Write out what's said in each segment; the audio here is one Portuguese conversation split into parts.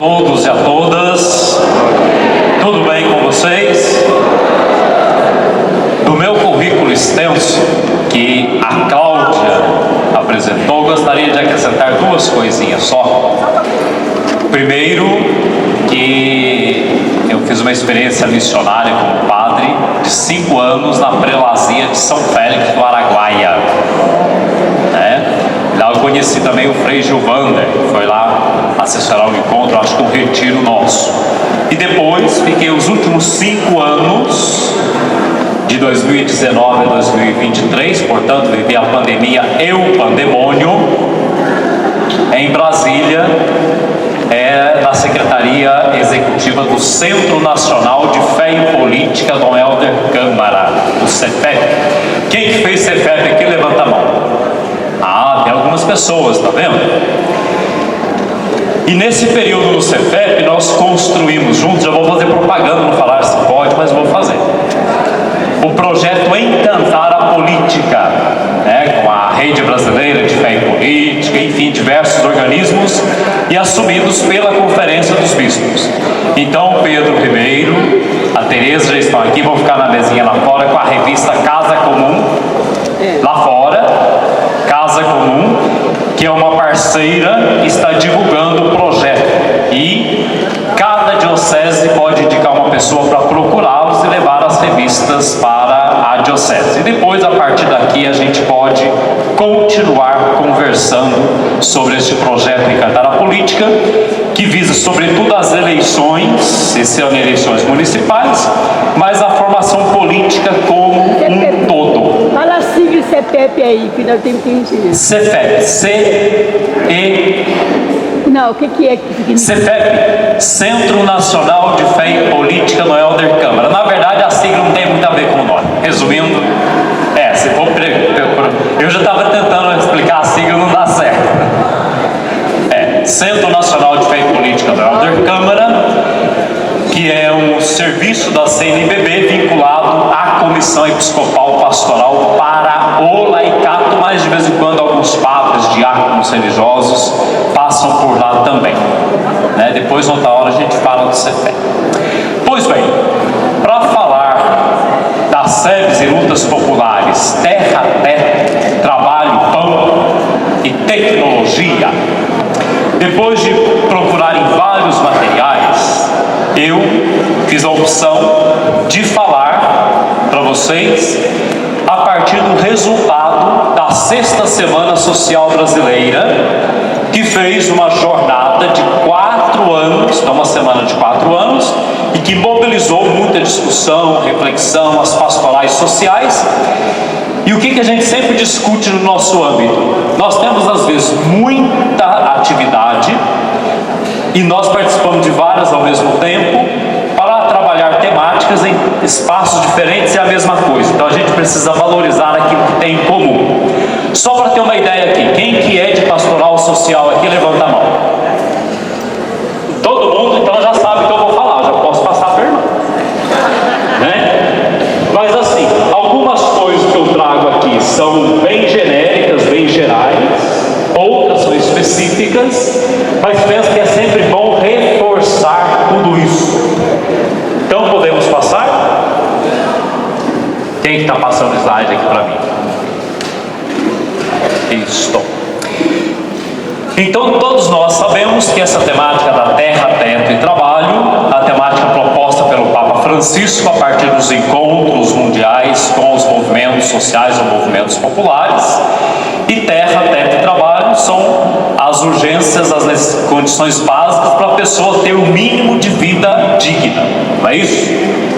Todos e a todas, tudo bem com vocês? Do meu currículo extenso que a Cláudia apresentou, gostaria de acrescentar duas coisinhas só. Primeiro, que eu fiz uma experiência missionária como padre de 5 anos na prelazia de São Félix do Araguaia. Lá eu conheci também o Frei Gilvander, que foi lá assessorar o encontro, acho que um retiro nosso. E depois fiquei os últimos 5 anos, de 2019 a 2023, portanto vivi a pandemia e o pandemônio, em Brasília, na Secretaria Executiva do Centro Nacional de Fé e Política do Helder Câmara, o CEFEP. Quem que fez CEFEP aqui, levanta a mão. Tem algumas pessoas, tá vendo? E nesse período no CEFEP nós construímos juntos, já vou fazer propaganda, não falar se pode, mas vou fazer, o projeto Encantar a Política, com a Rede Brasileira de Fé e Política, enfim, diversos organismos, e assumidos pela Conferência dos Bispos. Então Pedro Ribeiro, a Tereza já estão aqui, vão ficar na mesinha lá fora com a revista Casa Comum, lá fora, Casa Comum, que é uma parceira, está divulgando o projeto, e cada diocese pode indicar uma pessoa para procurá-los e levar as revistas para a diocese. E depois, a partir daqui, a gente pode continuar conversando sobre este projeto Encantar a Política, que visa sobretudo as eleições, esse ano eleições municipais, mas a formação política como um todo. Fala a sigla CEPEP aí, que nós temos que entender. CEFEP, C-E... Não, o que é que significa? CEFEP, Centro Nacional de Fé e Política do Helder Câmara. Na verdade, a sigla não tem muito a ver com o nome. Resumindo, se for... Eu já estava tentando explicar a sigla, não dá certo. Centro Nacional de Fé e Política do Helder Câmara, que é um serviço da CNBB vinculado à Comissão Episcopal Pastoral para o laicato, mas de vez em quando alguns padres, diáconos religiosos passam por lá também. Depois, outra hora, a gente fala do CEFEP. Pois bem, para falar das SEBs e lutas populares, terra, trabalho, pão e tecnologia, depois de procurar em vários materiais, eu fiz a opção de falar para vocês a partir do resultado da 6ª Semana Social Brasileira, que fez uma jornada de 4 anos, uma semana de 4 anos, e que mobilizou muita discussão, reflexão, as pastorais sociais. E o que a gente sempre discute no nosso âmbito? Nós temos, às vezes, muita atividade e nós participamos de várias ao mesmo tempo para trabalhar temáticas em espaços diferentes, é a mesma coisa. Então a gente precisa valorizar aquilo que tem em comum. Só para ter uma ideia aqui, quem que é de pastoral social aqui, levanta a mão. Todo mundo, então já sabe o que eu vou falar, já posso passar a pergunta. Mas assim, algumas coisas que eu trago aqui são bem genéricas, bem gerais, outras são específicas, mas penso que é sempre bom reforçar tudo isso. Então podemos passar? Quem está passando o slide aqui para mim? Isso. Então todos nós sabemos que essa temática da terra, teto e trabalho, a temática proposta pelo Papa Francisco a partir dos encontros mundiais com os movimentos sociais ou movimentos populares, e terra, teto e trabalho são as urgências, as condições básicas para a pessoa ter o mínimo de vida digna, não é isso?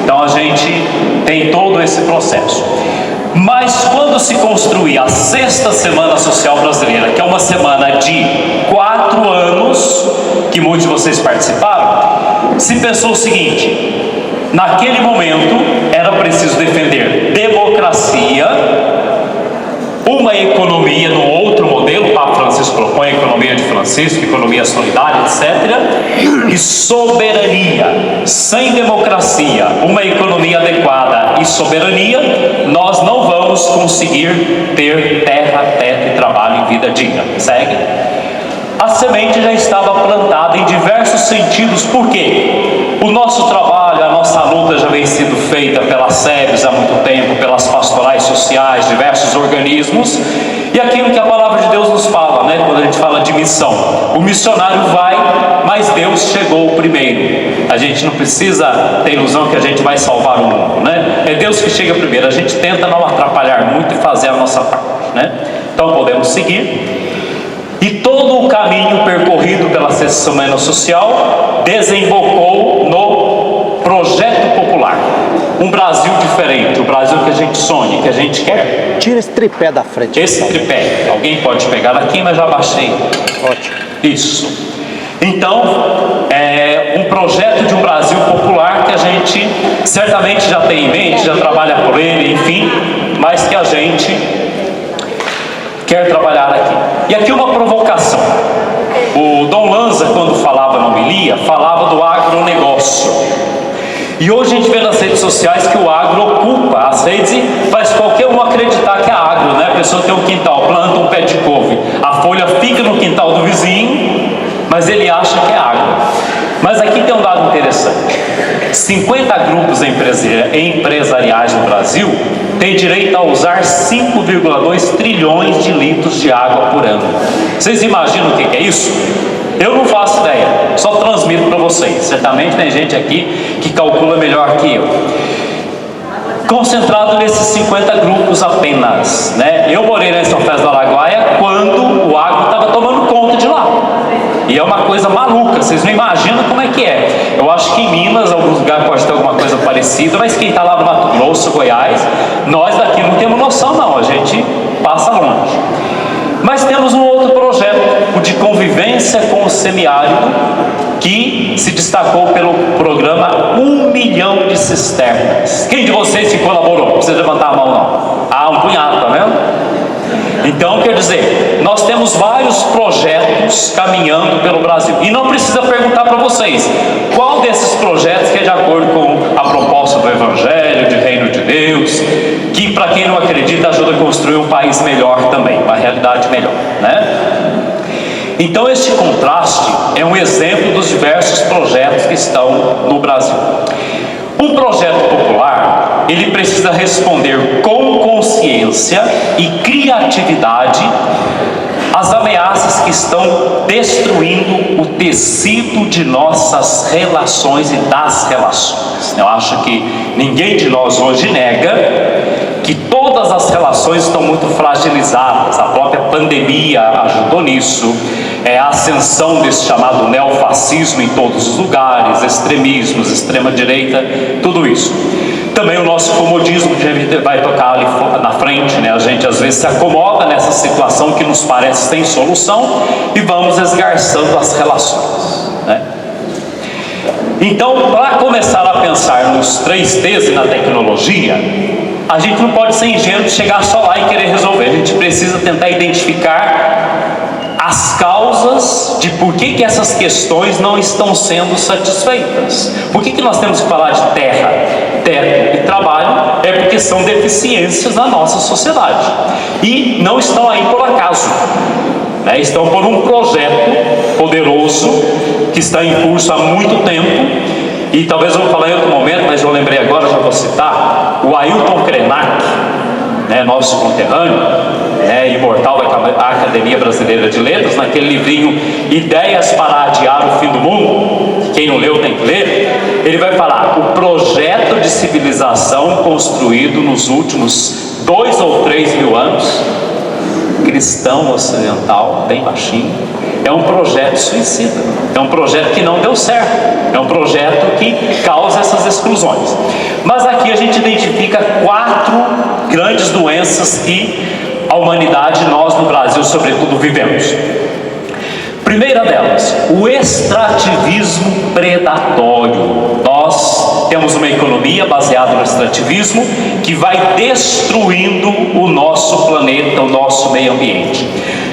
Então a gente tem todo esse processo. Mas quando se construir a 6ª Semana Social Brasileira, que é uma semana de 4 anos, que muitos de vocês participaram, se pensou o seguinte: naquele momento era preciso defender democracia, uma economia no outro modelo, o Papa Francisco propõe a economia de Francisco, economia solidária, etc., e soberania. Sem democracia, uma economia adequada e soberania, nós não vamos conseguir ter terra, teto e trabalho em vida digna. Segue? A semente já estava plantada em diversos sentidos. Por quê? O nosso trabalho, a nossa luta já vem sendo feita pelas SEBs há muito tempo, pelas pastorais sociais, diversos organismos, e aquilo que a palavra de Deus nos fala, né? Quando a gente fala de missão, o missionário vai, mas Deus chegou primeiro. A gente não precisa ter ilusão que a gente vai salvar o mundo, né? É Deus que chega primeiro. A gente tenta não atrapalhar muito e fazer a nossa parte, né? Então podemos seguir. E todo o caminho percorrido pela Semana Social desembocou no projeto popular. Um Brasil diferente, o Brasil que a gente sonha, que a gente quer. Tira esse tripé da frente. Esse tripé, alguém pode pegar aqui, mas já baixei. Ótimo. Isso. Então, é um projeto de um Brasil popular que a gente certamente já tem em mente, já trabalha por ele, enfim, mas que a gente quer trabalhar aqui. E aqui uma provocação. O Dom Lanza, quando falava na homilia, falava do agronegócio. E hoje a gente vê nas redes sociais que o agro ocupa as redes e faz qualquer um acreditar que é agro, né? A pessoa tem um quintal, planta um pé de couve, a folha fica no quintal do vizinho, mas ele acha que é agro. Mas aqui tem um dado interessante. 50 grupos empresariais no Brasil têm direito a usar 5,2 trilhões de litros de água por ano. Vocês imaginam o que é isso? Eu não faço ideia, só transmito para vocês. Certamente tem gente aqui que calcula melhor que eu. Concentrado nesses 50 grupos apenas, né? Eu morei na São Félix do Araguaia quando o agro estava tomando conta de lá. E é uma coisa maluca, vocês não imaginam como é que é. Eu acho que em Minas, alguns lugares pode ter alguma coisa parecida, mas quem está lá no Mato Grosso, Goiás, nós daqui não temos noção não, a gente passa longe. Mas temos um outro projeto, o de convivência com o semiárido, que se destacou pelo programa 1 milhão de cisternas. Quem de vocês que colaborou? Não precisa levantar a mão não. Ah, um punhado, tá vendo? Então, quer dizer, nós temos vários projetos caminhando pelo Brasil. E não precisa perguntar para vocês, qual desses projetos que é de acordo com a proposta do Evangelho, de Reino de Deus, que para quem não acredita ajuda a construir um país melhor também, uma realidade melhor, né? Então este contraste é um exemplo dos diversos projetos que estão no Brasil. Um projeto popular, ele precisa responder com consciência e criatividade às ameaças que estão destruindo o tecido de nossas relações e das relações. Eu acho que ninguém de nós hoje nega que todas as relações estão muito fragilizadas. A própria pandemia ajudou nisso. A ascensão desse chamado neofascismo em todos os lugares, extremismos, extrema-direita, tudo isso. Também o nosso comodismo, que a gente vai tocar ali na frente, né? A gente às vezes se acomoda nessa situação que nos parece sem solução e vamos esgarçando as relações, né? Então, para começar a pensar nos 3Ts e na tecnologia, a gente não pode ser ingênuo de chegar só lá e querer resolver. A gente precisa tentar identificar as causas de por que essas questões não estão sendo satisfeitas. Por que nós temos que falar de terra, teto e trabalho? É porque são deficiências da nossa sociedade. E não estão aí por acaso, né? Estão por um projeto poderoso que está em curso há muito tempo. E talvez eu vou falar em outro momento, mas eu lembrei agora, já vou citar, o Ailton Krenak, né, nosso conterrâneo, imortal da Academia Brasileira de Letras, naquele livrinho Ideias para Adiar o Fim do Mundo, quem não leu tem que ler, ele vai falar o projeto de civilização construído nos últimos 2 ou 3 mil anos, cristão ocidental, bem baixinho, é um projeto suicida, é um projeto que não deu certo, é um projeto que causa essas exclusões. Mas aqui a gente identifica 4 grandes doenças que a humanidade, nós no Brasil sobretudo, vivemos. Primeira delas, o extrativismo predatório. Nós temos uma economia baseada no extrativismo que vai destruindo o nosso planeta, o nosso meio ambiente.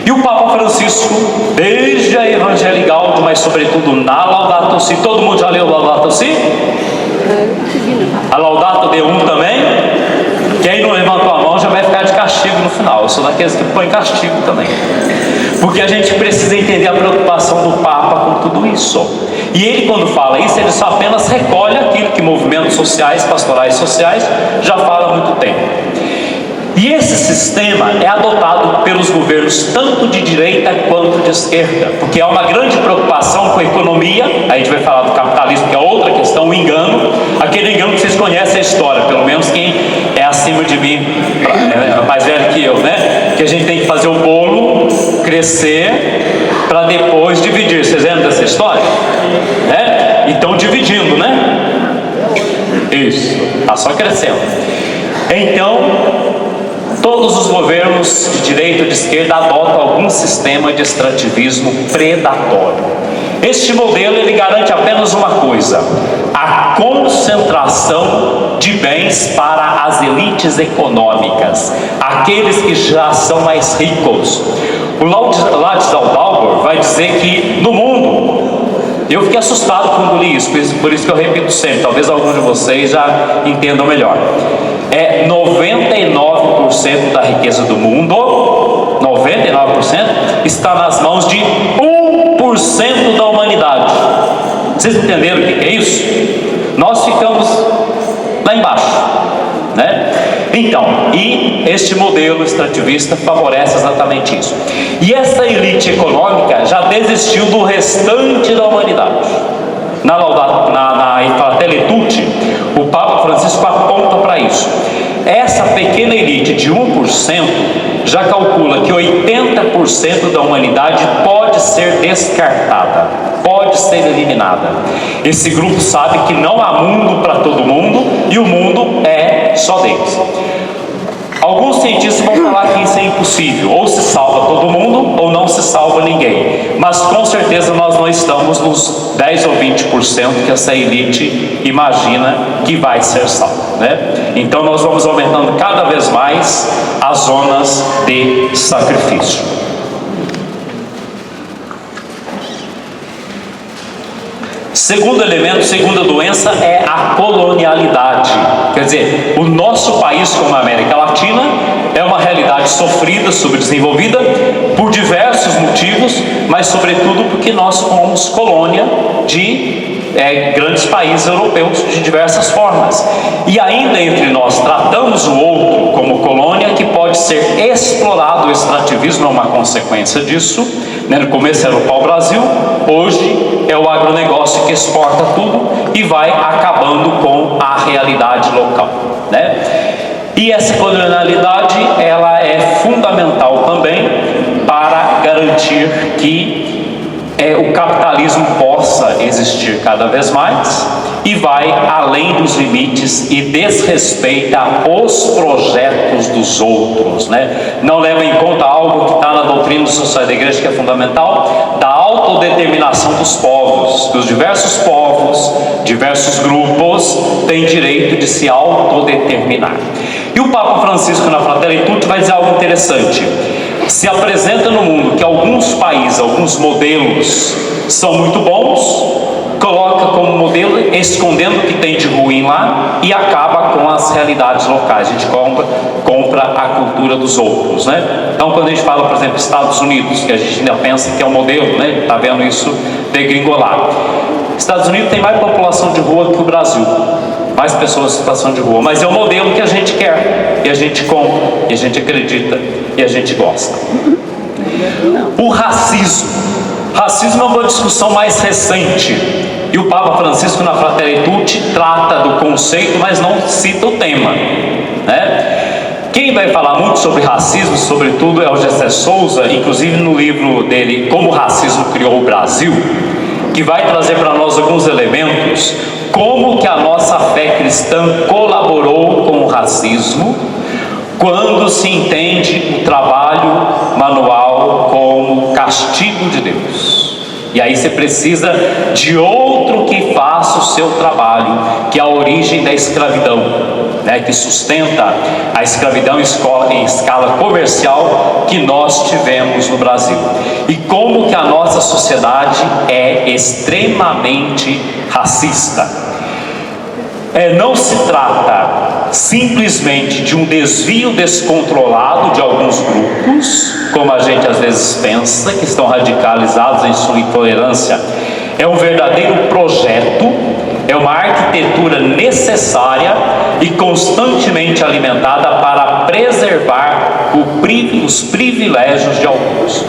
E o Papa Francisco, desde a Evangelii Gaudium, mas sobretudo na Laudato Si, todo mundo já leu Laudato Si? A Laudato Deum também? Quem não levantou a mão já vai ficar de castigo no no final. Eu sou daqueles que põe castigo também. Porque a gente precisa entender a preocupação do Papa com tudo isso. E ele, quando fala isso, ele só apenas recolhe aquilo que movimentos sociais, pastorais sociais, já falam há muito tempo. E esse sistema é adotado pelos governos tanto de direita quanto de esquerda, porque há uma grande preocupação com a economia. Aí a gente vai falar do capitalismo, que é outra questão, o engano. Aquele engano que vocês conhecem a história, pelo menos quem é acima de mim, mais velho que eu, né? Que a gente tem que fazer o bolo crescer para depois dividir. Vocês lembram dessa história? Né? Então dividindo, né? Isso, está só crescendo. Então, todos os governos de direita ou de esquerda adotam algum sistema de extrativismo predatório. Este modelo ele garante apenas uma coisa: a concentração de bens para as elites econômicas, aqueles que já são mais ricos. O Ladislav Dalbor vai dizer que no mundo, eu fiquei assustado quando li isso, por isso que eu repito sempre, talvez alguns de vocês já entendam melhor. 99% da riqueza do mundo, 99%, está nas mãos de 1% da humanidade. Vocês entenderam o que é isso? Nós ficamos lá embaixo, né? Então, e este modelo extrativista favorece exatamente isso. E essa elite econômica já desistiu do restante da humanidade. Na Fratelli Tutti, o Papa Francisco aponta para isso. Essa pequena elite de 1% já calcula que 80% da humanidade pode ser descartada, pode ser eliminada. Esse grupo sabe que não há mundo para todo mundo e o mundo é só deles. Alguns cientistas vão falar que isso é impossível, ou se salva todo mundo ou não se salva ninguém, mas com certeza nós não estamos nos 10 ou 20% que essa elite imagina que vai ser salva, né? Então nós vamos aumentando cada vez mais as zonas de sacrifício. Segundo elemento, segunda doença é a colonialidade. Quer dizer, o nosso país, como a América Latina, é uma realidade sofrida, subdesenvolvida, por diversos motivos, mas sobretudo porque nós fomos colônia de grandes países europeus de diversas formas. E ainda entre nós tratamos o outro como colônia que pode ser explorado. O extrativismo é uma consequência disso, né? No começo era o pau-brasil, hoje é o agronegócio que exporta tudo e vai acabando com a realidade local, né? E essa colonialidade ela é fundamental também para garantir que o capitalismo possa existir cada vez mais e vai além dos limites e desrespeita os projetos dos outros, né? Não leva em conta algo que está na doutrina social da igreja, que é fundamental, da autodeterminação dos povos, que os diversos povos, diversos grupos têm direito de se autodeterminar. E o Papa Francisco na Fratelli Tutti vai dizer algo interessante. Se apresenta no mundo que alguns países, alguns modelos são muito bons, coloca como modelo, escondendo o que tem de ruim lá e acaba com as realidades locais. A gente compra a cultura dos outros, né? Então, quando a gente fala, por exemplo, Estados Unidos, que a gente ainda pensa que é um modelo, né? Está vendo isso degringolar. Estados Unidos tem mais população de rua que o Brasil, mais pessoas em situação de rua, mas é o modelo que a gente quer, e a gente compra, e a gente acredita, e a gente gosta. O racismo. Racismo é uma discussão mais recente, e o Papa Francisco na Fratelli Tutti trata do conceito, mas não cita o tema, né? Quem vai falar muito sobre racismo, sobretudo, é o Gessé Souza, inclusive no livro dele, Como o Racismo Criou o Brasil, que vai trazer para nós alguns elementos, como que a nossa fé cristã colaborou com o racismo, quando se entende o trabalho manual como castigo de Deus. E aí você precisa de outro que faça o seu trabalho, que é a origem da escravidão, né, que sustenta a escravidão em escala comercial que nós tivemos no Brasil. E como que a nossa sociedade é extremamente racista. Não se trata simplesmente de um desvio descontrolado de alguns grupos, como a gente às vezes pensa, que estão radicalizados em sua intolerância. É um verdadeiro projeto, é uma arquitetura necessária e constantemente alimentada para preservar os privilégios de alguns.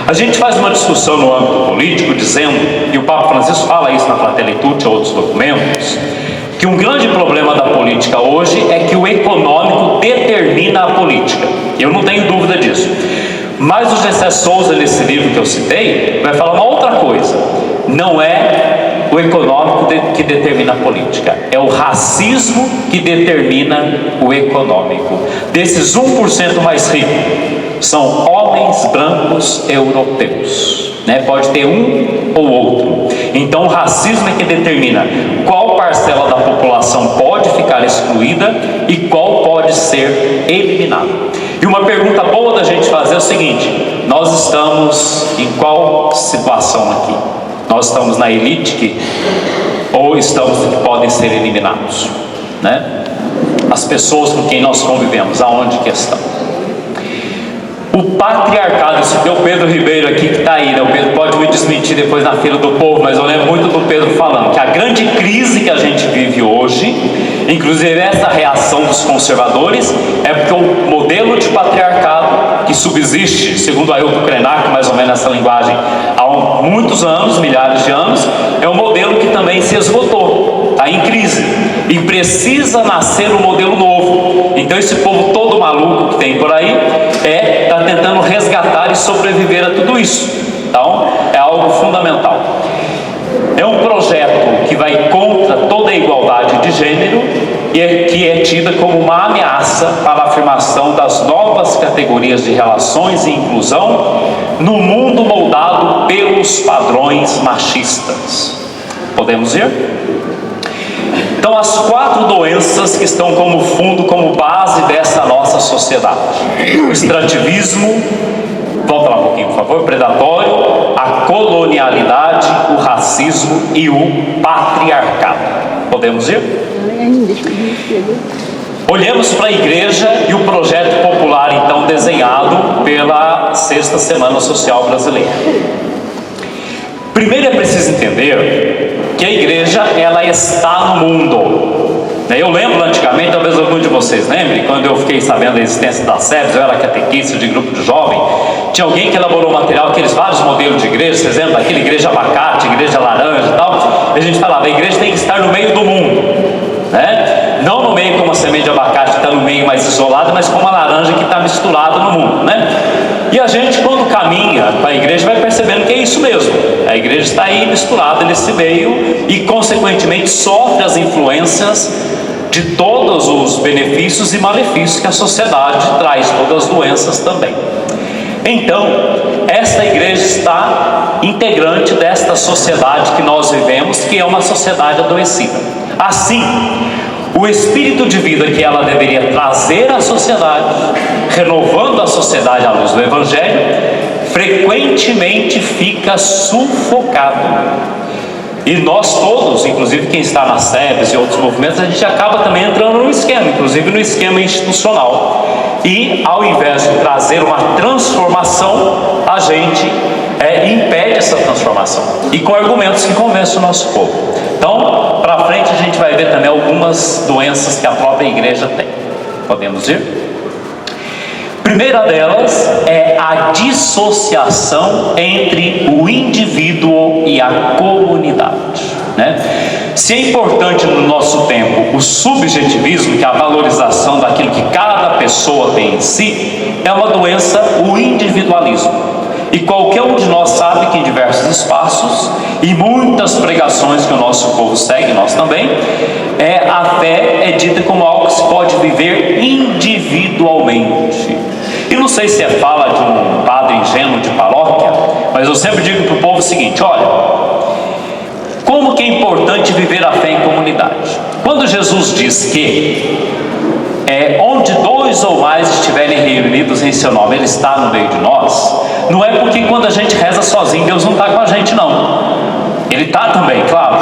A gente faz uma discussão no âmbito político dizendo, e o Papa Francisco fala isso na Fratelli Tutti e outros documentos, que um grande problema da política hoje é que o econômico determina a política. Eu não tenho dúvida disso. Mas o Gessé Souza, nesse livro que eu citei, vai falar uma outra coisa. Não é o econômico que determina a política, é o racismo que determina o econômico. Desses 1% mais ricos, são homens brancos europeus, pode ter um ou outro. Então o racismo é que determina qual parcela da população pode ficar excluída e qual pode ser eliminada. E uma pergunta boa da gente fazer é o seguinte: nós estamos em qual situação aqui? Nós estamos na elite ou estamos que podem ser eliminados, As pessoas com quem nós convivemos, aonde que estão? O patriarcado, esse teu Pedro Ribeiro aqui que está aí, o Pedro pode me desmentir depois na fila do povo, mas eu lembro muito do Pedro falando que a grande crise que a gente vive hoje, inclusive essa reação dos conservadores, é porque o modelo de patriarcado que subsiste, segundo Ailton Krenak, mais ou menos essa linguagem, há muitos anos, milhares de anos, é um modelo que também se esgotou, está em crise, e precisa nascer um modelo novo. Então esse povo todo maluco que tem por aí, está tentando resgatar e sobreviver a tudo isso. Então, é algo fundamental. É um projeto que vai contra toda a igualdade de gênero e que é tida como uma ameaça para a afirmação das novas categorias de relações e inclusão no mundo moldado pelos padrões machistas. Podemos ver? Então, as 4 doenças que estão como fundo, como base dessa nossa sociedade: o extrativismo, volta lá um pouquinho, por favor, predatório, a colonialidade, o racismo e o patriarcado. Podemos ir? Olhemos para a igreja e o projeto popular, então, desenhado pela Sexta Semana Social Brasileira. Primeiro é preciso entender que a igreja, ela está no mundo. Eu lembro antigamente, talvez algum de vocês lembrem, quando eu fiquei sabendo da existência da SEBS, eu era catequista de grupo de jovem, tinha alguém que elaborou material, aqueles vários modelos de igreja, vocês lembram daquele igreja abacate, igreja laranja e tal, e a gente falava, a igreja tem que estar no meio do mundo, não no meio como a semente de abacate que está no meio mais isolado, mas como a laranja que está misturada no mundo, E a gente, quando caminha para a igreja, vai percebendo que é isso mesmo. A igreja está aí misturada nesse meio e, consequentemente, sofre as influências de todos os benefícios e malefícios que a sociedade traz, todas as doenças também. Então, esta igreja está integrante desta sociedade que nós vivemos, que é uma sociedade adoecida. Assim, o espírito de vida que ela deveria trazer à sociedade, renovando a sociedade à luz do Evangelho, frequentemente fica sufocado. E nós todos, inclusive quem está na SEBS e outros movimentos, a gente acaba também entrando no esquema, inclusive no esquema institucional. E ao invés de trazer uma transformação, a gente impede essa transformação. E com argumentos que convencem o nosso povo. Então, para frente a gente vai ver também algumas doenças que a própria igreja tem. Podemos ir? Primeira delas é a dissociação entre o indivíduo e a comunidade, Se é importante no nosso tempo o subjetivismo, que é a valorização daquilo que cada pessoa tem em si, é uma doença o individualismo. E qualquer um de nós sabe que em diversos espaços e muitas pregações que o nosso povo segue, nós também, a fé é dita como algo que se pode viver individualmente. E não sei se é fala de um padre ingênuo de paróquia, mas eu sempre digo para o povo o seguinte: olha, como que é importante viver a fé em comunidade. Quando Jesus diz que onde 2 ou mais estiverem reunidos em seu nome, Ele está no meio de nós, não é porque quando a gente reza sozinho, Deus não está com a gente, não. ele está também, claro,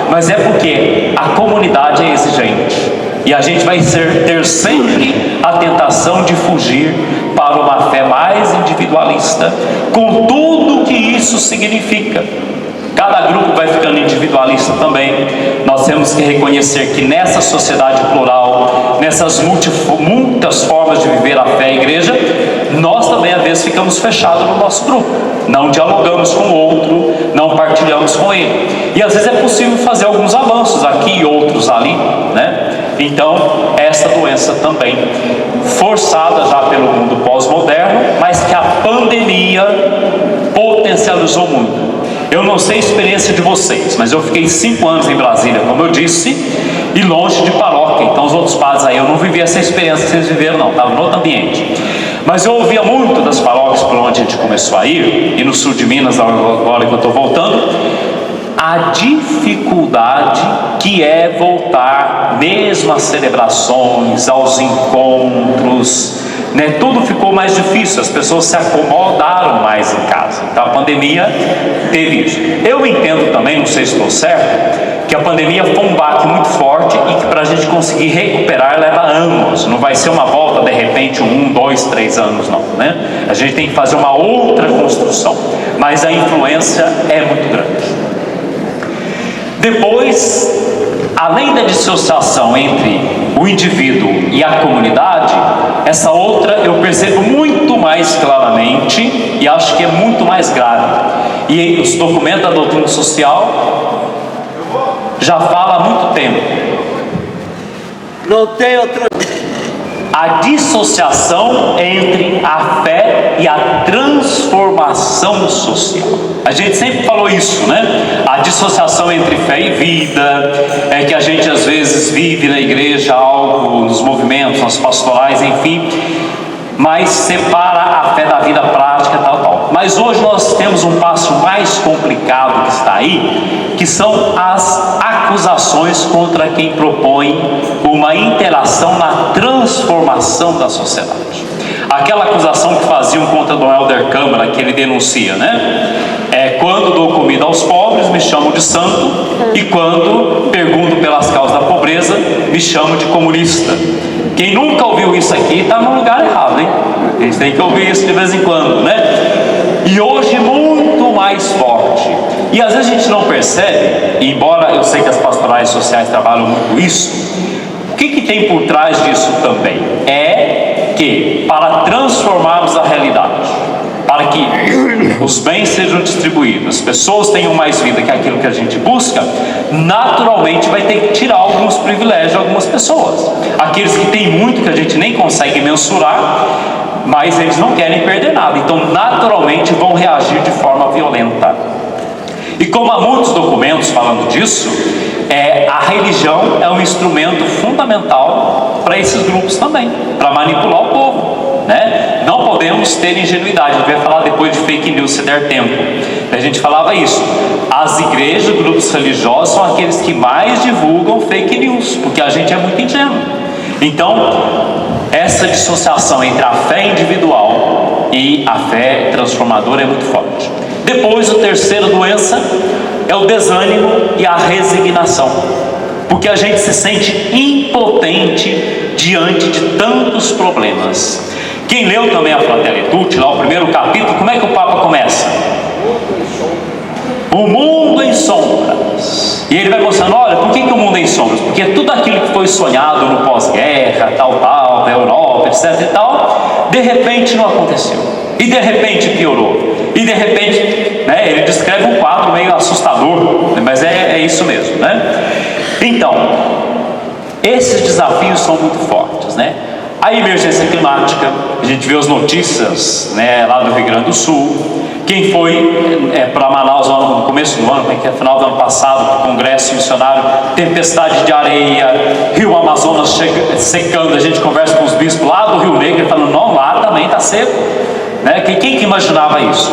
mas é porque a comunidade é exigente. E a gente vai ter sempre a tentação de fugir para uma fé mais individualista, com tudo que isso significa. Cada grupo vai ficando individualista também. Nós temos que reconhecer que nessa sociedade plural, nessas muitas formas de viver a fé e a igreja, nós também às vezes ficamos fechados no nosso grupo. Não dialogamos com o outro, não partilhamos com ele. E às vezes é possível fazer alguns avanços aqui e outros ali, né? Então, essa doença também, forçada já pelo mundo pós-moderno, mas que a pandemia potencializou muito. Eu não sei a experiência de vocês, mas eu fiquei 5 anos em Brasília, como eu disse, e longe de paróquia. Então os outros padres aí, eu não vivi essa experiência que vocês viveram não, estava no outro ambiente. Mas eu ouvia muito das paróquias por onde a gente começou a ir, e no sul de Minas, agora que eu estou voltando, a dificuldade que é voltar mesmo às celebrações, aos encontros, né? Tudo ficou mais difícil, as pessoas se acomodaram mais em casa. Então a pandemia teve isso. Eu entendo também, não sei se estou certo, que a pandemia foi um baque muito forte e que para a gente conseguir recuperar leva anos. Não vai ser uma volta de repente 1, 2, 3 anos não, né? A gente tem que fazer uma outra construção, mas a influência é muito grande. Depois, além da dissociação entre o indivíduo e a comunidade, essa outra eu percebo muito mais claramente e acho que é muito mais grave. E os documentos da doutrina social já fala há muito tempo. Não tem outro. A dissociação entre a fé e a transformação social. A gente sempre falou isso, né? A dissociação entre fé e vida, é que a gente às vezes vive na igreja algo, nos movimentos, nas pastorais, enfim, mas separa a fé da vida prática, tal. Mas hoje nós temos um passo mais complicado que está aí, que são as acusações contra quem propõe uma interação na transformação da sociedade. Aquela acusação que faziam contra Dom Helder Câmara, que ele denuncia, né? Quando dou comida aos pobres, me chamam de santo, e quando pergunto pelas causas da pobreza, me chamam de comunista. Quem nunca ouviu isso aqui está no lugar errado, hein? A gente tem que ouvir isso de vez em quando, né? E hoje muito mais forte. E às vezes a gente não percebe, embora eu sei que as pastorais sociais trabalham muito isso, o que tem por trás disso também? É que para transformarmos a realidade, para que os bens sejam distribuídos, as pessoas tenham mais vida que aquilo que a gente busca, naturalmente vai ter que tirar alguns privilégios de algumas pessoas. Aqueles que têm muito que a gente nem consegue mensurar, mas eles não querem perder nada, então naturalmente vão reagir de forma violenta. E como há muitos documentos falando disso, a religião é um instrumento fundamental para esses grupos também, para manipular o povo, né? Não podemos ter ingenuidade. A gente vai falar depois de fake news se der tempo. A gente falava isso. As igrejas, grupos religiosos são aqueles que mais divulgam fake news, porque a gente é muito ingênuo. Então, essa dissociação entre a fé individual e a fé transformadora é muito forte. Depois, a terceira doença é o desânimo e a resignação, porque a gente se sente impotente diante de tantos problemas. Quem leu também a Fratelli Tutti, lá o primeiro capítulo, como é que o Papa começa? O mundo em sombras. E ele vai mostrando, olha, por que o mundo é em sombras? Porque tudo aquilo que foi sonhado no pós-guerra, tal, da Europa, etc e tal, de repente não aconteceu. E de repente piorou. E de repente, né, ele descreve um quadro meio assustador, mas é isso mesmo, né? Então, esses desafios são muito fortes, né? A emergência climática, a gente vê as notícias, né, lá do Rio Grande do Sul. Quem foi para Manaus no começo do ano, que é final do ano passado, para o Congresso Missionário, tempestade de areia, Rio Amazonas secando, a gente conversa com os bispos lá do Rio Negro, falando, não, lá também está seco, né? Quem que imaginava isso?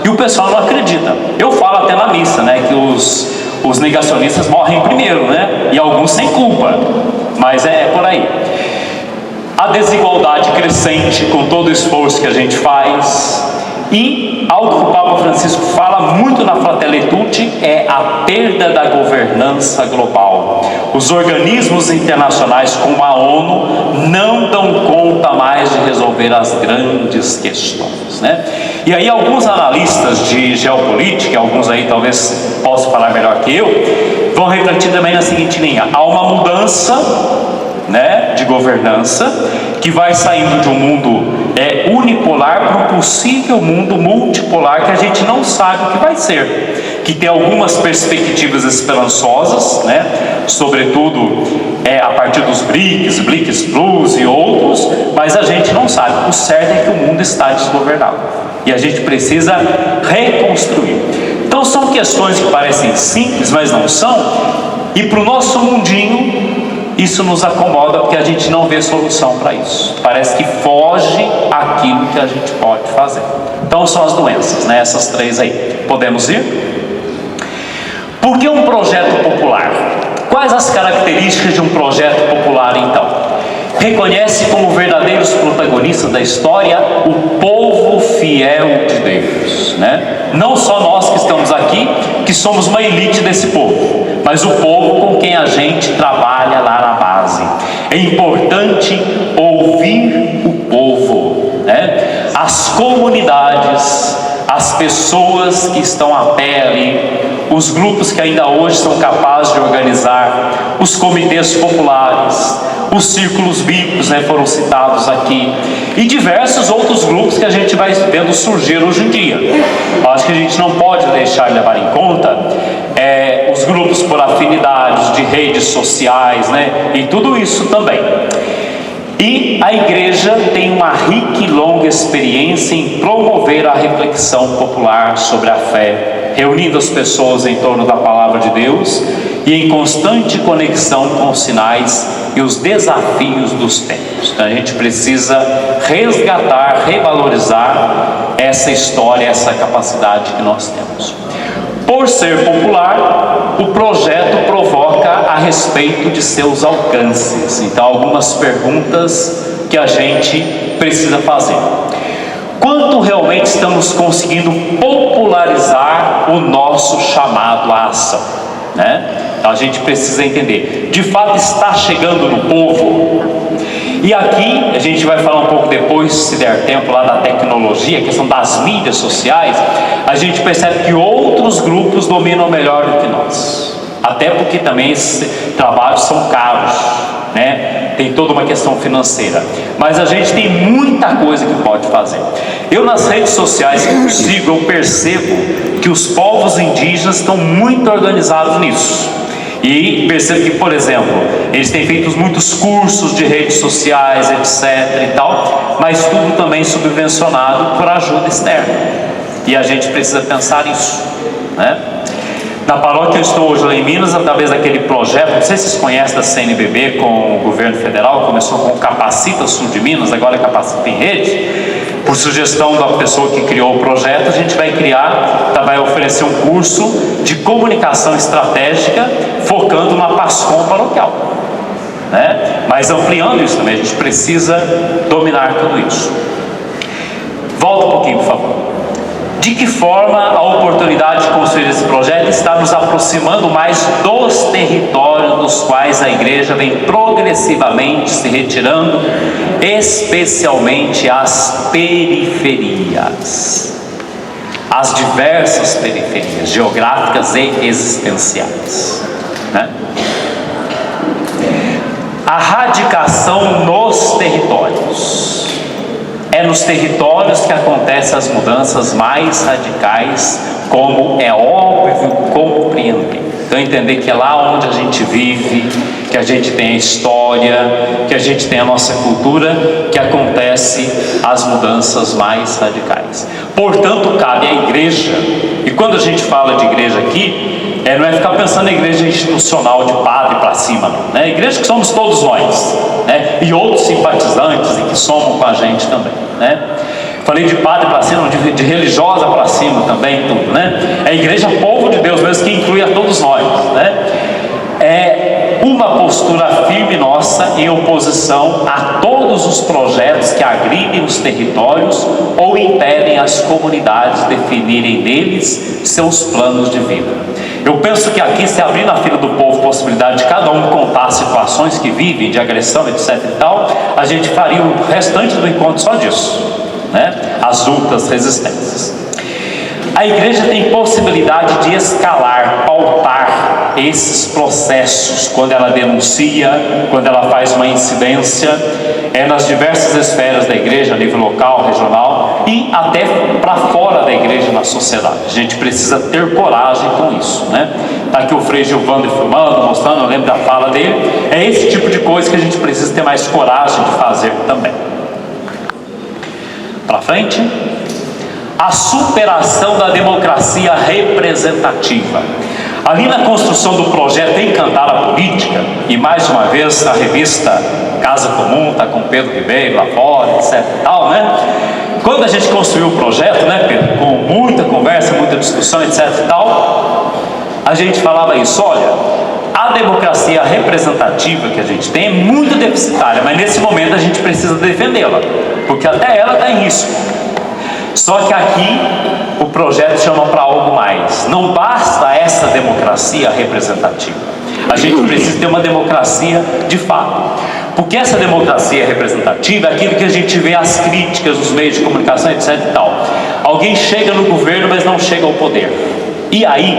E o pessoal não acredita. Eu falo até na missa, né, que os negacionistas morrem primeiro, né? E alguns sem culpa, mas é por aí. A desigualdade crescente com todo o esforço que a gente faz, E algo que o Papa Francisco fala muito na Fratelli Tutti é a perda da governança global. Os organismos internacionais como a ONU não dão conta mais de resolver as grandes questões, né? E aí alguns analistas de geopolítica, alguns aí talvez possam falar melhor que eu, vão refletir também na seguinte linha: há uma mudança, né, de governança que vai saindo de um mundo unipolar para um possível mundo multipolar que a gente não sabe o que vai ser, que tem algumas perspectivas esperançosas, né, sobretudo a partir dos BRICS Plus e outros, mas a gente não sabe. O certo é que o mundo está desgovernado e a gente precisa reconstruir. Então são questões que parecem simples, mas não são, e para o nosso mundinho isso nos acomoda, porque a gente não vê solução para isso. Parece que foge aquilo que a gente pode fazer. Então são as doenças, né? Essas três aí. Podemos ir? Por que um projeto popular? Quais as características de um projeto popular, então? Reconhece como verdadeiros protagonistas da história o povo fiel de Deus, né? Não só nós que estamos aqui, que somos uma elite desse povo, mas o povo com quem a gente trabalha lá na base. É importante ouvir o povo, né? As comunidades, as pessoas que estão a pé ali, os grupos que ainda hoje são capazes de organizar, os comitês populares, os círculos bíblicos, né, foram citados aqui, e diversos outros grupos que a gente vai vendo surgir hoje em dia. Eu acho que a gente não pode deixar de levar em conta os grupos por afinidades, de redes sociais, né, e tudo isso também. E a igreja tem uma rica e longa experiência em promover a reflexão popular sobre a fé, reunindo as pessoas em torno da palavra de Deus e em constante conexão com os sinais e os desafios dos tempos. Então a gente precisa resgatar, revalorizar essa história, essa capacidade que nós temos. Por ser popular, o projeto provoca a respeito de seus alcances. Então, algumas perguntas que a gente precisa fazer. Quanto realmente estamos conseguindo popularizar o nosso chamado à ação, né? Então, a gente precisa entender, de fato está chegando no povo? E aqui, a gente vai falar um pouco depois, se der tempo, lá da tecnologia, a questão das mídias sociais, a gente percebe que outros grupos dominam melhor do que nós. Até porque também esses trabalhos são caros, né? Tem toda uma questão financeira. Mas a gente tem muita coisa que pode fazer. Eu nas redes sociais que consigo, eu percebo que os povos indígenas estão muito organizados nisso. E percebo que, por exemplo, eles têm feito muitos cursos de redes sociais, etc. e tal, mas tudo também subvencionado por ajuda externa. E a gente precisa pensar nisso, né? Na paróquia que eu estou hoje lá em Minas, através daquele projeto, não sei se vocês conhecem da CNBB com o governo federal, começou com o Capacita Sul de Minas, agora é Capacita em Rede. Por sugestão da pessoa que criou o projeto, a gente vai vai oferecer um curso de comunicação estratégica focando na PASCOM paroquial, né? Mas ampliando isso também, a gente precisa dominar tudo isso. Volta um pouquinho, por favor. De que forma a oportunidade de construir esse projeto está nos aproximando mais dos territórios dos quais a igreja vem progressivamente se retirando, especialmente as periferias, as diversas periferias geográficas e existenciais, né? A radicação nos territórios. É nos territórios que acontecem as mudanças mais radicais, como é óbvio compreender. Então entender que é lá onde a gente vive, que a gente tem a história, que a gente tem a nossa cultura, que acontece as mudanças mais radicais. Portanto, cabe à igreja, e quando a gente fala de igreja aqui, não é ficar pensando na igreja institucional de padre para cima, não, né? Igreja que somos todos nós, né? E outros simpatizantes e que somam com a gente também, né? Falei de padre para cima, de religiosa para cima também, tudo, né? É a igreja povo de Deus mesmo, que inclui a todos nós, né? É uma postura firme firme nossa em oposição a todos os projetos que agridem os territórios ou impedem as comunidades definirem neles seus planos de vida. Eu penso que aqui, se abrir na fila do povo a possibilidade de cada um contar situações que vive, de agressão, etc e tal, a gente faria o restante do encontro só disso, né? As lutas, resistências. A igreja tem possibilidade de escalar, pautar esses processos quando ela denuncia, quando ela faz uma incidência, nas diversas esferas da igreja, a nível local, regional e até para fora da igreja, na sociedade. A gente precisa ter coragem com isso, né? Está aqui o Frei Gilvando filmando, mostrando, eu lembro da fala dele. É esse tipo de coisa que a gente precisa ter mais coragem de fazer também. Para frente. A superação da democracia representativa. Ali na construção do projeto Encantar a Política, e mais uma vez a revista Casa Comum está com Pedro Ribeiro lá fora, etc e tal, né? Quando a gente construiu o projeto, né, Pedro, com muita conversa, muita discussão, etc e tal, a gente falava isso: olha, a democracia representativa que a gente tem é muito deficitária, mas nesse momento a gente precisa defendê-la, porque até ela está em risco. Só que aqui o projeto chama para algo mais. Não basta essa democracia representativa. A gente precisa ter uma democracia de fato. Porque essa democracia representativa é aquilo que a gente vê as críticas nos meios de comunicação, etc e tal. Alguém chega no governo, mas não chega ao poder. E aí,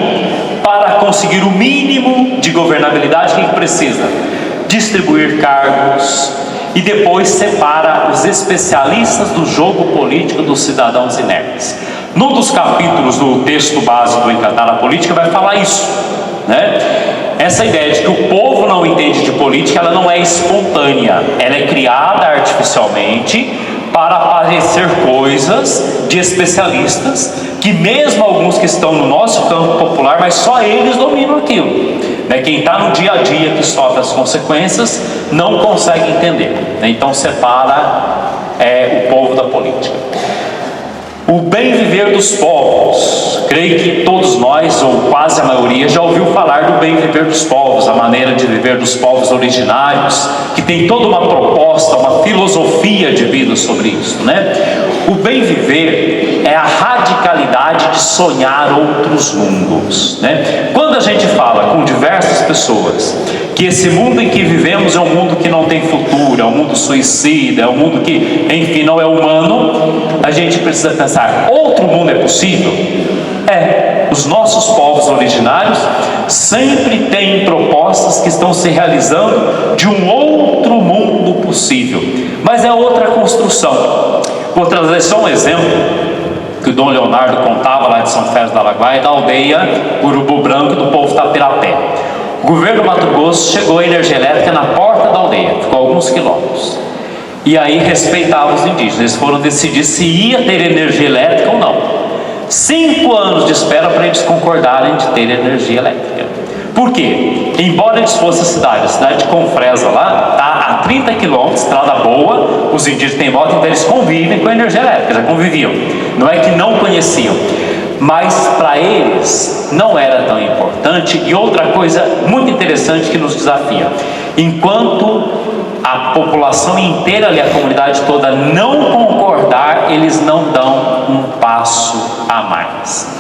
para conseguir o mínimo de governabilidade, o que precisa? Distribuir cargos, e depois separa os especialistas do jogo político dos cidadãos inertes. Num dos capítulos do texto base do Encantar a Política vai falar isso, né? Essa ideia de que o povo não entende de política, ela não é espontânea, ela é criada artificialmente para aparecer coisas de especialistas, que mesmo alguns que estão no nosso campo popular, mas só eles dominam aquilo. Quem está no dia a dia, que sofre as consequências, não consegue entender. Então separa o povo da política. O bem viver dos povos. Creio que todos nós, ou quase a maioria, já ouviu falar do bem viver dos povos, a maneira de viver dos povos originários, que tem toda uma proposta, uma filosofia de vida sobre isso, né? O bem viver é a radicalidade de sonhar outros mundos, né? Quando a gente fala com diversas pessoas que esse mundo em que vivemos é um mundo que não tem futuro, é um mundo suicida, é um mundo que, enfim, não é humano, a gente precisa pensar: outro mundo é possível? Os nossos povos originários sempre têm propostas que estão se realizando de um outro mundo possível, mas é outra construção. Vou trazer só um exemplo que o Dom Leonardo contava lá de São Félix do Araguaia, da aldeia Urubu Branco do povo Tapirapé. O governo do Mato Grosso chegou a energia elétrica na porta da aldeia, ficou alguns quilômetros, e aí respeitava os indígenas. Eles foram decidir se ia ter energia elétrica ou não. 5 anos de espera para eles concordarem de ter energia elétrica. Por quê? Embora eles fossem a cidade de Confresa lá, está a 30 quilômetros, estrada boa, os indígenas têm moto, então eles convivem com a energia elétrica, já conviviam. Não é que não conheciam, mas para eles não era tão importante. E outra coisa muito interessante que nos desafia: enquanto a população inteira ali, a comunidade toda não concordar, eles não dão um passo a mais.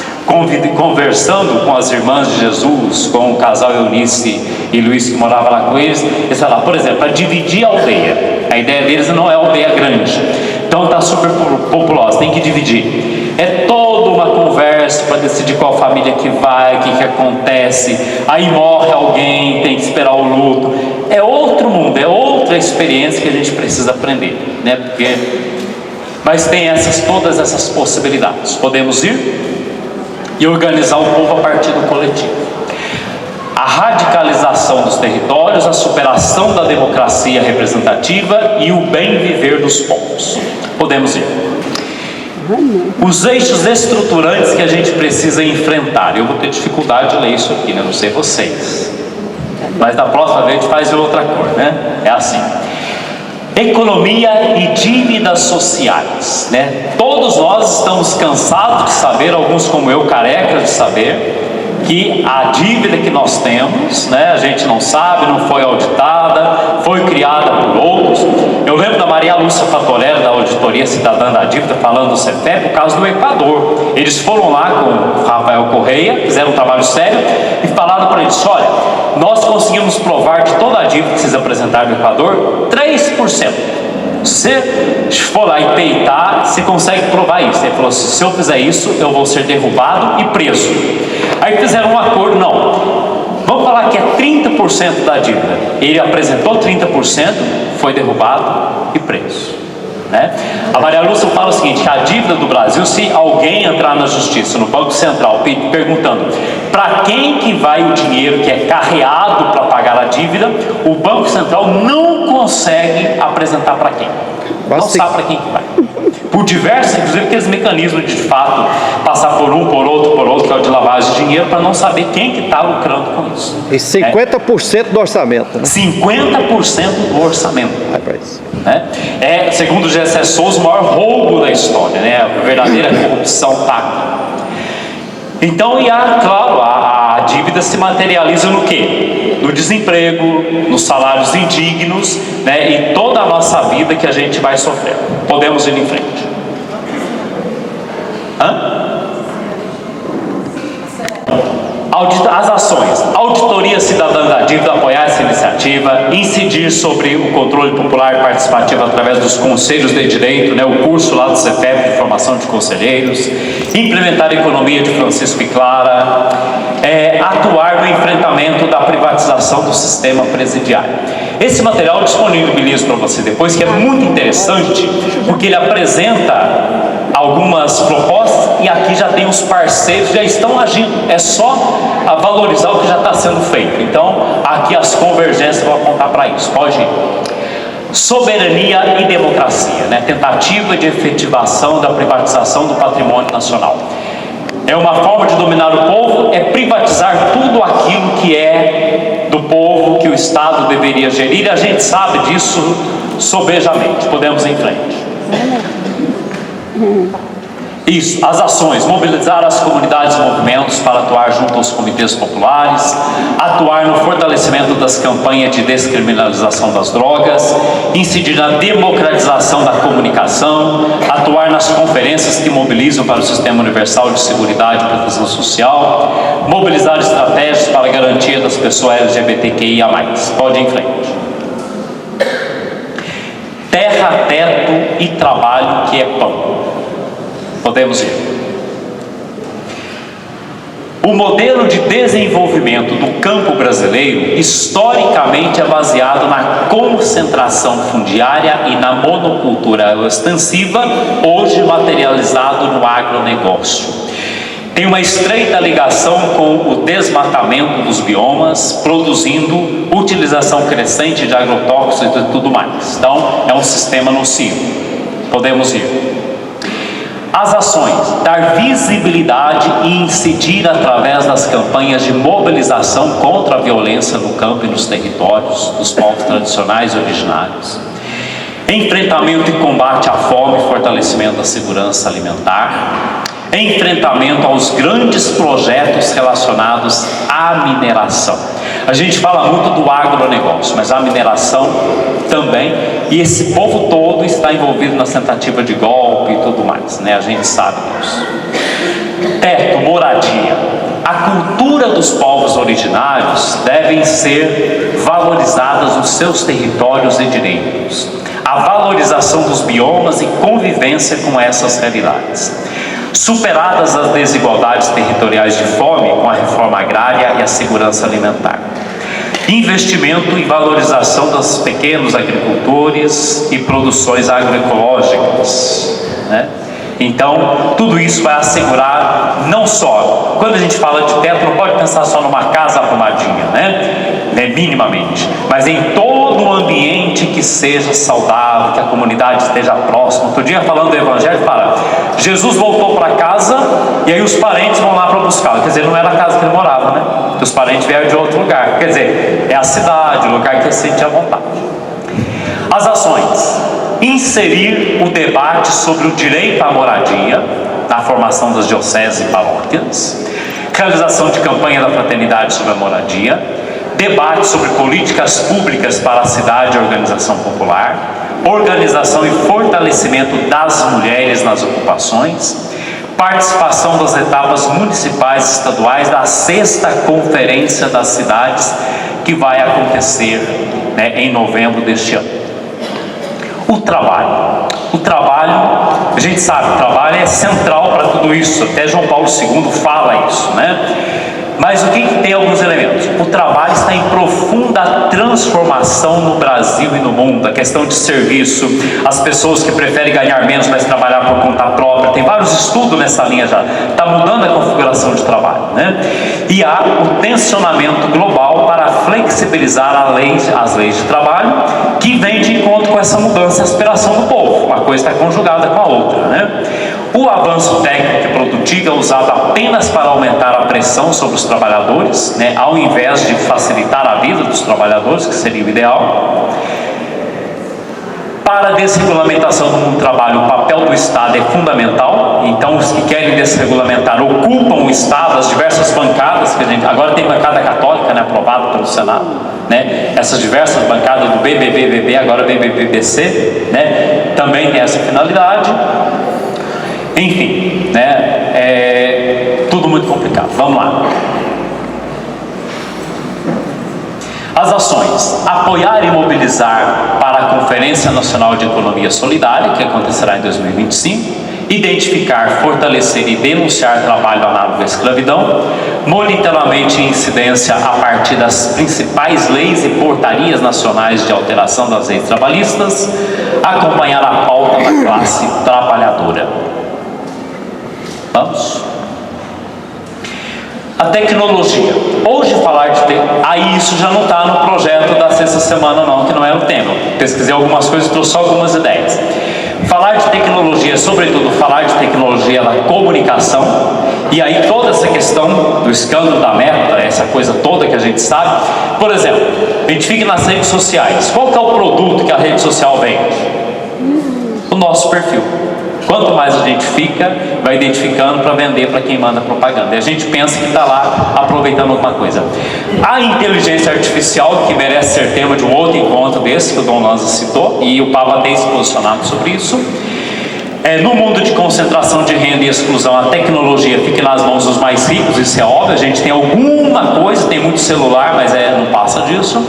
Conversando com as irmãs de Jesus, com o casal Eunice e Luiz que morava lá com eles, eles falaram, por exemplo, para dividir a aldeia. A ideia deles não é aldeia grande, então está super populosa, tem que dividir. É toda uma conversa para decidir qual família que vai, o que acontece. Aí morre alguém, tem que esperar o luto. É outro mundo, é outra experiência que a gente precisa aprender, né? Mas tem todas essas possibilidades. Podemos ir e organizar o povo a partir do coletivo. A radicalização dos territórios, a superação da democracia representativa e o bem viver dos povos. Podemos ir. Os eixos estruturantes que a gente precisa enfrentar. Eu vou ter dificuldade de ler isso aqui, né? Não sei vocês, mas da próxima vez a gente faz de outra cor, né? É assim: economia e dívidas sociais, né? Todos nós estamos cansados de saber, alguns como eu, carecas de saber, que a dívida que nós temos, né, a gente não sabe, não foi auditada, foi criada por outros. Eu lembro da Maria Lúcia Fatorelli, da Auditoria Cidadã da Dívida, falando do CEPEP, por causa do Equador. Eles foram lá com o Rafael Correia, fizeram um trabalho sério e falaram para eles: olha, nós conseguimos provar de toda a dívida que vocês apresentaram no Equador, 3%. Se você for lá e peitar, você consegue provar isso. Ele falou: se eu fizer isso, eu vou ser derrubado e preso. Aí fizeram um acordo: não, vamos falar que é 30% da dívida. Ele apresentou 30%, foi derrubado e preso, né? A Maria Lúcia fala o seguinte: que a dívida do Brasil, se alguém entrar na justiça, no Banco Central, perguntando para quem que vai o dinheiro que é carreado para pagar a dívida, o Banco Central não consegue apresentar para quem. Não sabe para quem que vai. Por diversos, inclusive aqueles mecanismos de fato, passar por um, por outro, que é o de lavagem de dinheiro, para não saber quem que está lucrando com isso. E 50% do orçamento, né? 50% do orçamento. Né? É, segundo o Gessé Souza, o maior roubo da história, né? A verdadeira corrupção está aqui. Então, claro, a dívida se materializa no quê? No desemprego, nos salários indignos, né? E toda a nossa vida que a gente vai sofrer. Podemos ir em frente. As ações: Auditoria Cidadã da Dívida, apoiar essa iniciativa, incidir sobre o controle popular e participativo através dos conselhos de direito, né, o curso lá do CEPEP de formação de conselheiros, implementar a economia de Francisco e Clara, atuar no enfrentamento da privatização do sistema presidiário. Esse material eu disponibilizo para você depois, que é muito interessante, porque ele apresenta algumas propostas e aqui já tem os parceiros, já estão agindo, é só valorizar o que já está sendo feito. Então aqui as convergências vão apontar para isso. Pode ir. Soberania e democracia, né? Tentativa de efetivação da privatização do patrimônio nacional. É uma forma de dominar o povo, é privatizar tudo aquilo que é do povo, que o Estado deveria gerir, e a gente sabe disso sobejamente. Podemos ir em frente. Isso, as ações: mobilizar as comunidades e movimentos para atuar junto aos comitês populares, atuar no fortalecimento das campanhas de descriminalização das drogas, incidir na democratização da comunicação, atuar nas conferências que mobilizam para o Sistema Universal de Seguridade e Proteção Social, mobilizar estratégias para a garantia das pessoas LGBTQIA+. Pode ir em frente. Terra, teto e trabalho, que é pão. Podemos ir. O modelo de desenvolvimento do campo brasileiro historicamente é baseado na concentração fundiária e na monocultura extensiva, hoje materializado no agronegócio. Tem uma estreita ligação com o desmatamento dos biomas, produzindo utilização crescente de agrotóxicos e tudo mais. Então, é um sistema nocivo. Podemos ir. As ações: dar visibilidade e incidir através das campanhas de mobilização contra a violência no campo e nos territórios dos povos tradicionais e originários. Enfrentamento e combate à fome e fortalecimento da segurança alimentar. Enfrentamento aos grandes projetos relacionados à mineração. A gente fala muito do agronegócio, mas a mineração também, e esse povo todo está envolvido na tentativa de golpe e tudo mais, né? A gente sabe disso. Teto, moradia. A cultura dos povos originários devem ser valorizadas nos seus territórios e direitos. A valorização dos biomas e convivência com essas realidades. Superadas as desigualdades territoriais de fome com a reforma agrária e a segurança alimentar. Investimento e valorização dos pequenos agricultores e produções agroecológicas, né? Então, tudo isso vai assegurar, não só, quando a gente fala de teto, não pode pensar só numa casa arrumadinha, né? Minimamente, mas em todo um ambiente que seja saudável, que a comunidade esteja próxima. Outro dia, falando do Evangelho, fala: Jesus voltou para casa e aí os parentes vão lá para buscá-lo. Quer dizer, não era a casa que ele morava, né? Porque os parentes vieram de outro lugar. Quer dizer, é a cidade, o lugar que ele se sente à vontade. As ações: inserir o debate sobre o direito à moradia na formação das dioceses e paróquias, realização de campanha da fraternidade sobre a moradia, debate sobre políticas públicas para a cidade e organização popular, organização e fortalecimento das mulheres nas ocupações, participação das etapas municipais e estaduais da 6ª Conferência das Cidades, que vai acontecer, né, em novembro deste ano. O trabalho, a gente sabe, o trabalho é central para tudo isso, até João Paulo II fala isso, né? Mas o que tem alguns elementos? O trabalho está em profunda transformação no Brasil e no mundo. A questão de serviço, as pessoas que preferem ganhar menos, mas trabalhar por conta própria. Tem vários estudos nessa linha já. Está mudando a configuração de trabalho, né? E há o tensionamento global para flexibilizar as leis de trabalho, que vem de encontro com essa mudança e aspiração do povo. Uma coisa está conjugada com a outra, né? O avanço técnico e produtivo é usado apenas para aumentar a pressão sobre os trabalhadores, né, ao invés de facilitar a vida dos trabalhadores, que seria o ideal. Para a desregulamentação do mundo do trabalho, o papel do Estado é fundamental. Então, os que querem desregulamentar ocupam o Estado, as diversas bancadas, que a gente agora tem bancada católica, né, aprovada pelo Senado, né, essas diversas bancadas do BBBBB, agora BBBBC, né, também tem essa finalidade. Enfim, né, é tudo muito complicado. Vamos lá. As ações: apoiar e mobilizar para a Conferência Nacional de Economia Solidária, que acontecerá em 2025, identificar, fortalecer e denunciar trabalho análogo à escravidão, monitoramento e incidência a partir das principais leis e portarias nacionais de alteração das leis trabalhistas, acompanhar a pauta da classe trabalhadora. Vamos? A tecnologia. Hoje falar de aí isso já não está no projeto da sexta semana não, que não era o tema. Pesquisei algumas coisas e trouxe só algumas ideias. Falar de tecnologia, sobretudo falar de tecnologia da comunicação, e aí toda essa questão do escândalo da Meta, essa coisa toda que a gente sabe. Por exemplo, identifique nas redes sociais. Qual que é o produto que a rede social vende? O nosso perfil. Quanto mais a gente fica, vai identificando para vender para quem manda propaganda. E a gente pensa que está lá aproveitando alguma coisa. A inteligência artificial, que merece ser tema de um outro encontro desse, que o Dom Lanza citou, e o Papa tem se posicionado sobre isso. No mundo de concentração de renda e exclusão, a tecnologia fica nas mãos dos mais ricos, isso é óbvio. A gente tem alguma coisa, tem muito celular, mas não passa disso.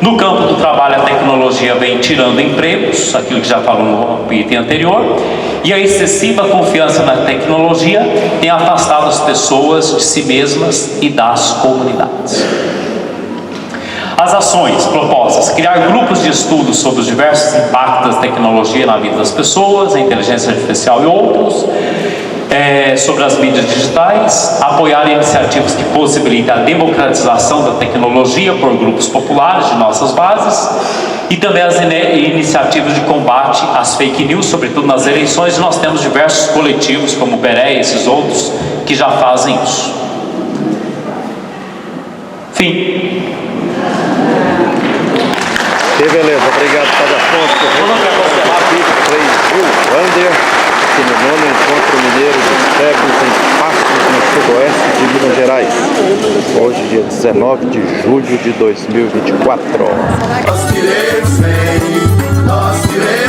No campo do trabalho, a tecnologia vem tirando empregos, aquilo que já falou no item anterior, e a excessiva confiança na tecnologia tem afastado as pessoas de si mesmas e das comunidades. As ações propostas: criar grupos de estudos sobre os diversos impactos da tecnologia na vida das pessoas, a inteligência artificial e outros, sobre as mídias digitais, apoiar iniciativas que possibilitem a democratização da tecnologia por grupos populares de nossas bases, e também as iniciativas de combate às fake news, sobretudo nas eleições, e nós temos diversos coletivos como o PERE e esses outros que já fazem isso. Fim. Beleza, obrigado Padre Afonso. Wander, que no nono Encontro Mineiro dos Pegos em Passos, no sudoeste de Minas Gerais. Hoje, dia 19 de julho de 2024. Nós queremos bem, nós queremos